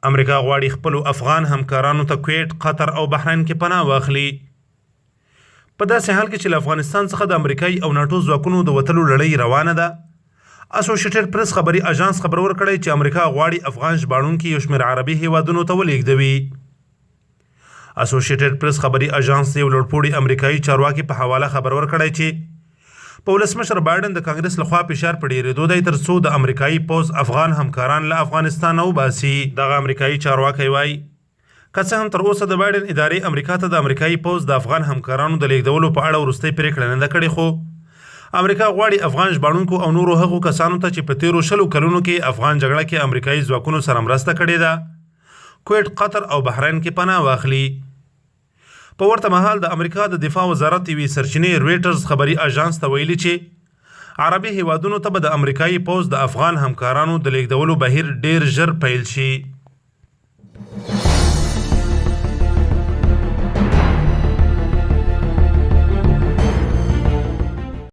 امریکا غواړي خپلو افغان همکارانو ته کویټ، قطر او بحرین کې پناه واخلي. په داسې حال کې چې له افغانستان څخه د امریکایي او ناټو ځواکونو د وتلو لړۍ روانه ده، اسوسییټډ پریس خبري اژانس خبر ورکړی چې امریکا غواړي افغان ژباړونکي یو شمېر عربي هیوادونو ته ولېږدوي. اسوسییټډ پریس خبري اژانس یو لوړپوړي امریکایي چارواکي په حواله خبر ورکړی چې په ولسمشر بایډن د کانګرس لخوا فشار په ډېرېدو دی تر څو د امریکایي پوځ افغان همکاران له افغانستانه وباسي. دغه امریکایي چارواکی وایي که څه هم تر اوسه د بایډن ادارې امریکا ته د امریکایي پوځ د افغان همکارانو د لېږدولو په اړه وروستۍ پرېکړه نه ده کړې، خو امریکا غواړي افغان ژباړونکو او نورو هغو کسانو ته چې په تېرو 20 کلونو کې افغان جګړه کې امریکایي ځواکونو سره مرسته کړې ده، کویټ، قطر او بحرین کې پناه واخلي. په ورته مهال د امریکا د دفاع وزارت یوې سرچینې رویټرز خبري اژانس ته ویلي چې عربي هیوادونو ته به د امریکایي پوځ د افغان همکارانو د لېږدولو بهیر ډېر ژر پیل شي.